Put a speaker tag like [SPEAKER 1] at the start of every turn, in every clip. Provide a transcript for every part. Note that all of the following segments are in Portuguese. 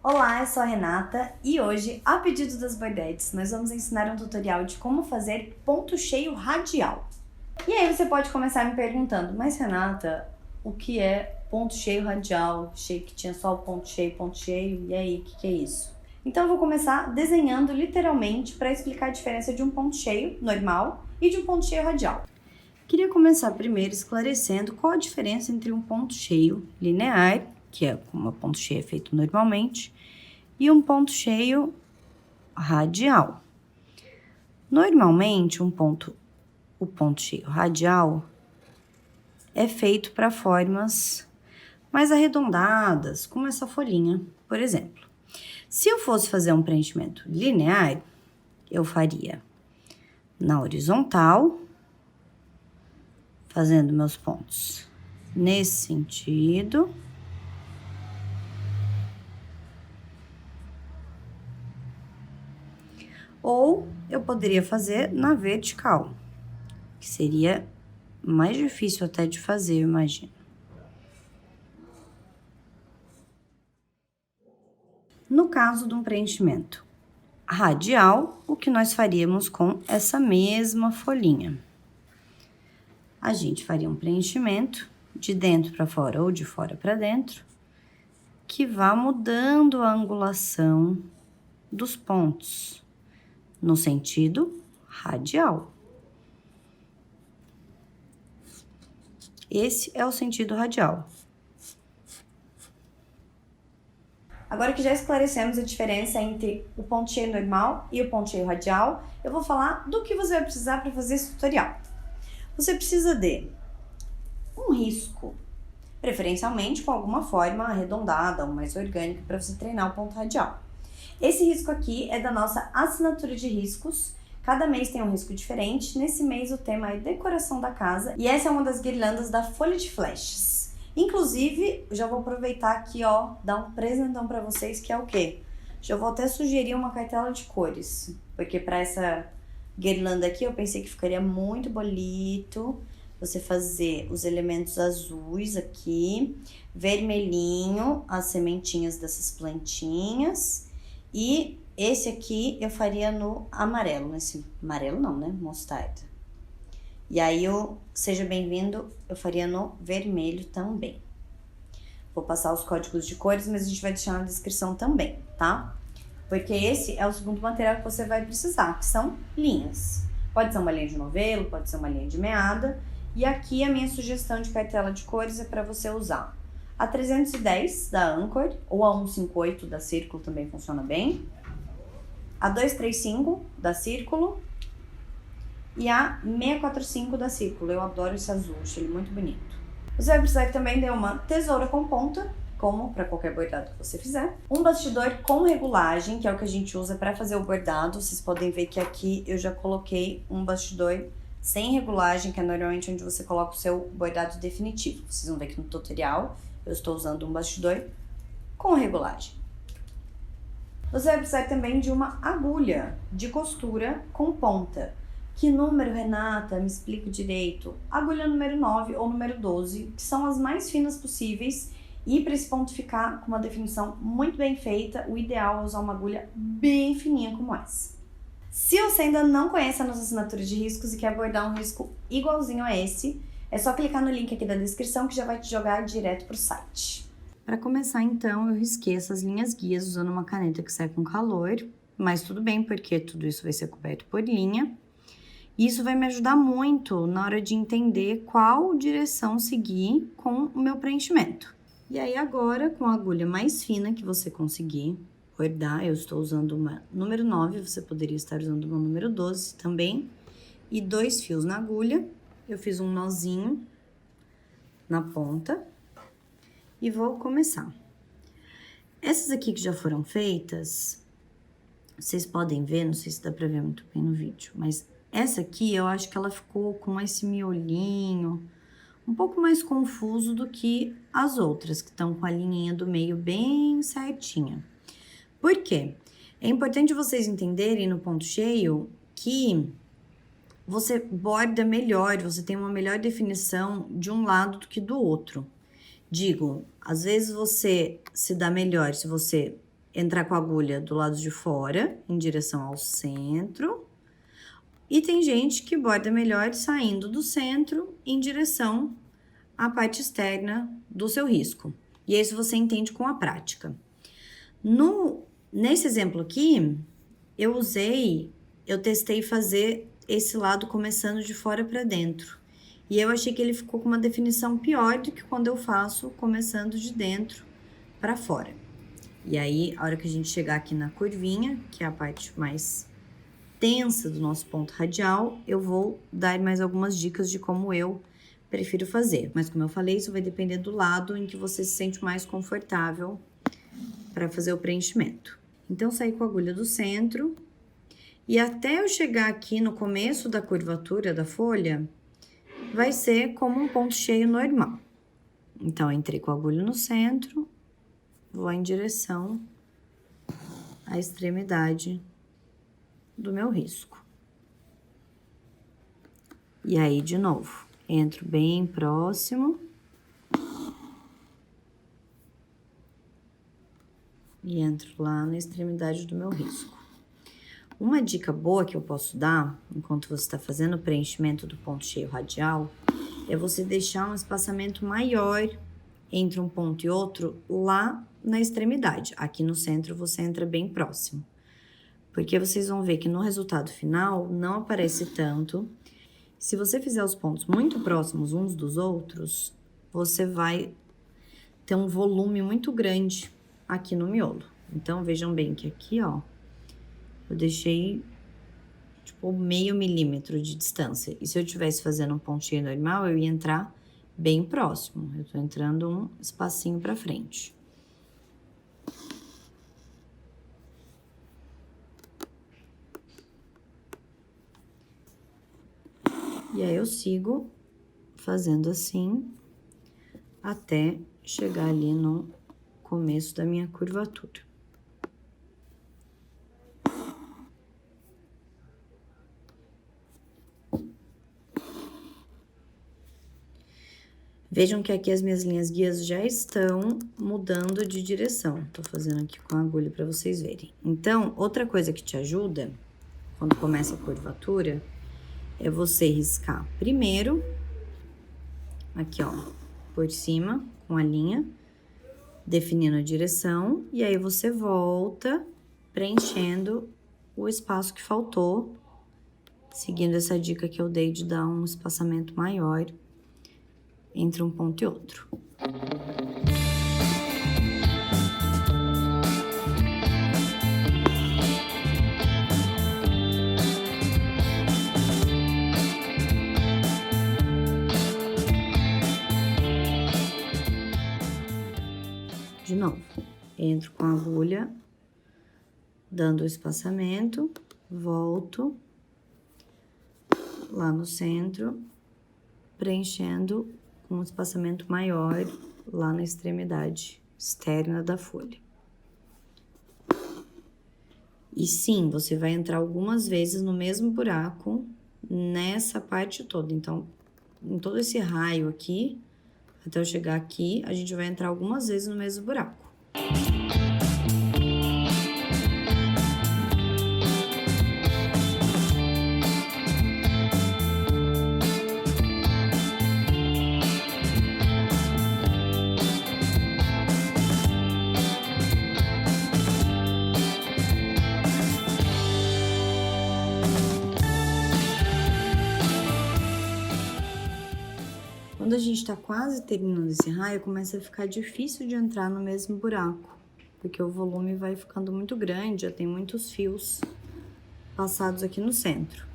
[SPEAKER 1] Olá, eu sou a Renata e hoje, a pedido das Bordettes, nós vamos ensinar um tutorial de como fazer ponto cheio radial. E aí você pode começar me perguntando, mas Renata, o que é ponto cheio radial? Achei que tinha só o ponto cheio, e aí, o que é isso? Então eu vou começar desenhando literalmente para explicar a diferença de um ponto cheio normal e de um ponto cheio radial. Queria começar primeiro esclarecendo qual a diferença entre um ponto cheio linear, que é como o ponto cheio é feito normalmente, e um ponto cheio radial. Normalmente, o ponto cheio radial é feito para formas mais arredondadas, como essa folhinha, por exemplo. Se eu fosse fazer um preenchimento linear, eu faria na horizontal, fazendo meus pontos nesse sentido. Ou eu poderia fazer na vertical, que seria mais difícil até de fazer, eu imagino. No caso de um preenchimento radial, o que nós faríamos com essa mesma folhinha? A gente faria um preenchimento de dentro para fora ou de fora para dentro, que vá mudando a angulação dos pontos no sentido radial. Esse é o sentido radial. Agora que já esclarecemos a diferença entre o ponto cheio normal e o ponto cheio radial, eu vou falar do que você vai precisar para fazer esse tutorial. Você precisa de um risco, preferencialmente com alguma forma arredondada ou mais orgânica para você treinar o ponto radial. Esse risco aqui é da nossa assinatura de riscos. Cada mês tem um risco diferente. Nesse mês o tema é decoração da casa e essa é uma das guirlandas da Folha de Flechas. Inclusive, já vou aproveitar aqui, ó, dar um presentão para vocês, que é o quê? Já vou até sugerir uma cartela de cores, porque para essa guirlanda aqui eu pensei que ficaria muito bonito você fazer os elementos azuis aqui, vermelhinho, as sementinhas dessas plantinhas. E esse aqui eu faria no amarelo, nesse amarelo não, né? Mostarda. E aí seja bem-vindo, eu faria no vermelho também. Vou passar os códigos de cores, mas a gente vai deixar na descrição também, tá? Porque esse é o segundo material que você vai precisar, que são linhas. Pode ser uma linha de novelo, pode ser uma linha de meada. E aqui a minha sugestão de cartela de cores é para você usar a 310 da Anchor, ou a 158 da Círculo também funciona bem. A 235 da Círculo e a 645 da Círculo. Eu adoro esse azul, acho ele muito bonito. Você vai precisar também de uma tesoura com ponta, como para qualquer bordado que você fizer. Um bastidor com regulagem, que é o que a gente usa para fazer o bordado. Vocês podem ver que aqui eu já coloquei um bastidor sem regulagem, que é normalmente onde você coloca o seu bordado definitivo. Vocês vão ver que no tutorial eu estou usando um bastidor com regulagem. Você vai precisar também de uma agulha de costura com ponta. Que número, Renata? Me explica direito. Agulha número 9 ou número 12, que são as mais finas possíveis. E para esse ponto ficar com uma definição muito bem feita, o ideal é usar uma agulha bem fininha como essa. Se você ainda não conhece a nossa assinatura de riscos e quer abordar um risco igualzinho a esse, é só clicar no link aqui da descrição que já vai te jogar direto para o site. Para começar, então, eu risquei essas linhas guias usando uma caneta que sai com calor, mas tudo bem, porque tudo isso vai ser coberto por linha. E isso vai me ajudar muito na hora de entender qual direção seguir com o meu preenchimento. E aí agora, com a agulha mais fina que você conseguir bordar, eu estou usando uma número 9, você poderia estar usando uma número 12 também, e 2 fios na agulha. Eu fiz um nozinho na ponta e vou começar. Essas aqui que já foram feitas, vocês podem ver, não sei se dá pra ver muito bem no vídeo, mas essa aqui eu acho que ela ficou com esse miolinho um pouco mais confuso do que as outras, que estão com a linhinha do meio bem certinha. Por quê? É importante vocês entenderem no ponto cheio que você borda melhor, você tem uma melhor definição de um lado do que do outro. Digo, às vezes você se dá melhor se você entrar com a agulha do lado de fora, em direção ao centro. E tem gente que borda melhor saindo do centro em direção à parte externa do seu risco. E isso você entende com a prática. Nesse exemplo aqui, eu testei fazer esse lado começando de fora para dentro. E eu achei que ele ficou com uma definição pior do que quando eu faço começando de dentro para fora. E aí, a hora que a gente chegar aqui na curvinha, que é a parte mais tensa do nosso ponto radial, eu vou dar mais algumas dicas de como eu prefiro fazer. Mas como eu falei, isso vai depender do lado em que você se sente mais confortável para fazer o preenchimento. Então, saí com a agulha do centro e até eu chegar aqui no começo da curvatura da folha, vai ser como um ponto cheio normal. Então, eu entrei com a agulha no centro, vou em direção à extremidade do meu risco. E aí, de novo, entro bem próximo. E entro lá na extremidade do meu risco. Uma dica boa que eu posso dar, enquanto você está fazendo o preenchimento do ponto cheio radial, é você deixar um espaçamento maior entre um ponto e outro lá na extremidade. Aqui no centro você entra bem próximo. Porque vocês vão ver que no resultado final não aparece tanto. Se você fizer os pontos muito próximos uns dos outros, você vai ter um volume muito grande aqui no miolo. Então, vejam bem que aqui, ó, eu deixei, tipo, meio milímetro de distância. E se eu estivesse fazendo um pontinho normal, eu ia entrar bem próximo. Eu tô entrando um espacinho pra frente. E aí, eu sigo fazendo assim, até chegar ali no começo da minha curvatura. Vejam que aqui as minhas linhas guias já estão mudando de direção. Tô fazendo aqui com a agulha para vocês verem. Então, outra coisa que te ajuda, quando começa a curvatura, é você riscar primeiro, aqui ó, por cima, com a linha, definindo a direção, e aí você volta preenchendo o espaço que faltou, seguindo essa dica que eu dei de dar um espaçamento maior entre um ponto e outro. De novo, entro com a agulha, dando o espaçamento, volto lá no centro, preenchendo com um espaçamento maior lá na extremidade externa da folha. E sim, você vai entrar algumas vezes no mesmo buraco nessa parte toda. Então, em todo esse raio aqui, até eu chegar aqui, a gente vai entrar algumas vezes no mesmo buraco. Quando a gente tá quase terminando esse raio, começa a ficar difícil de entrar no mesmo buraco, porque o volume vai ficando muito grande, já tem muitos fios passados aqui no centro.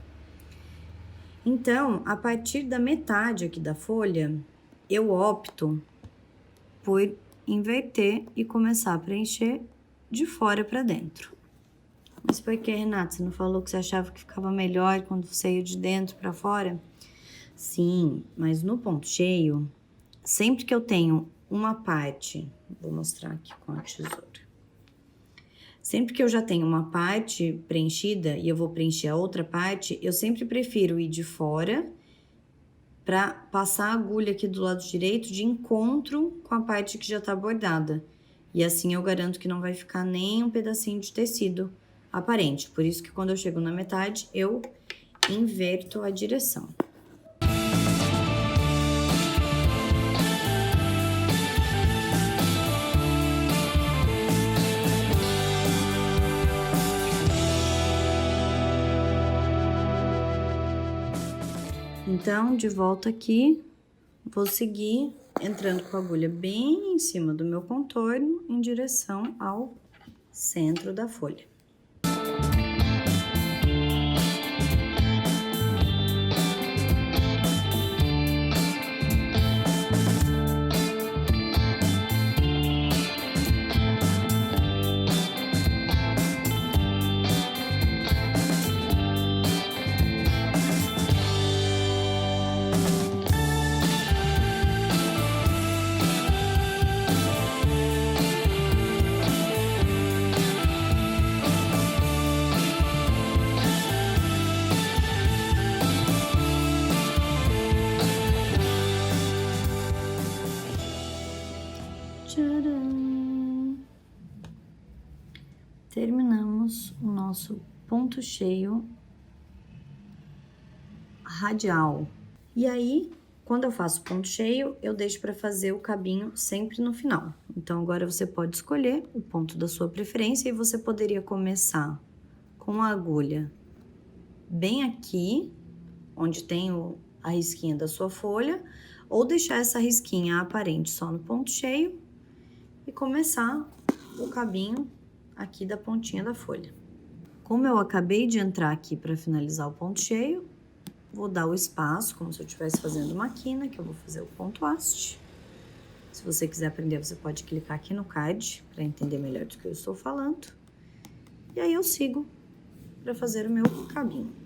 [SPEAKER 1] Então, a partir da metade aqui da folha, eu opto por inverter e começar a preencher de fora para dentro. Mas por que, Renata, você não falou que você achava que ficava melhor quando você ia de dentro para fora? Sim, mas no ponto cheio, sempre que eu tenho uma parte, vou mostrar aqui com a tesoura. Sempre que eu já tenho uma parte preenchida e eu vou preencher a outra parte, eu sempre prefiro ir de fora para passar a agulha aqui do lado direito de encontro com a parte que já tá bordada. E assim eu garanto que não vai ficar nem um pedacinho de tecido aparente. Por isso que quando eu chego na metade, eu inverto a direção. Então, de volta aqui, vou seguir entrando com a agulha bem em cima do meu contorno, em direção ao centro da folha. Tcharam! Terminamos o nosso ponto cheio radial. E aí, quando eu faço ponto cheio, eu deixo para fazer o cabinho sempre no final. Então, agora você pode escolher o ponto da sua preferência e você poderia começar com a agulha bem aqui, onde tem a risquinha da sua folha, ou deixar essa risquinha aparente só no ponto cheio e começar o cabinho aqui da pontinha da folha. Como eu acabei de entrar aqui para finalizar o ponto cheio, vou dar o espaço, como se eu estivesse fazendo uma quina, que eu vou fazer o ponto haste. Se você quiser aprender, você pode clicar aqui no card para entender melhor do que eu estou falando. E aí eu sigo para fazer o meu cabinho.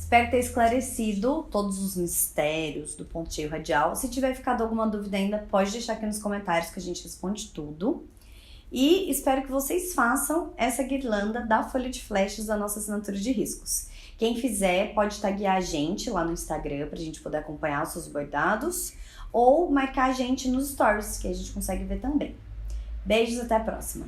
[SPEAKER 1] Espero ter esclarecido todos os mistérios do ponto cheio radial. Se tiver ficado alguma dúvida ainda, pode deixar aqui nos comentários que a gente responde tudo. E espero que vocês façam essa guirlanda da folha de flechas da nossa assinatura de riscos. Quem fizer pode taguear a gente lá no Instagram pra gente poder acompanhar os seus bordados ou marcar a gente nos stories, que a gente consegue ver também. Beijos, até a próxima!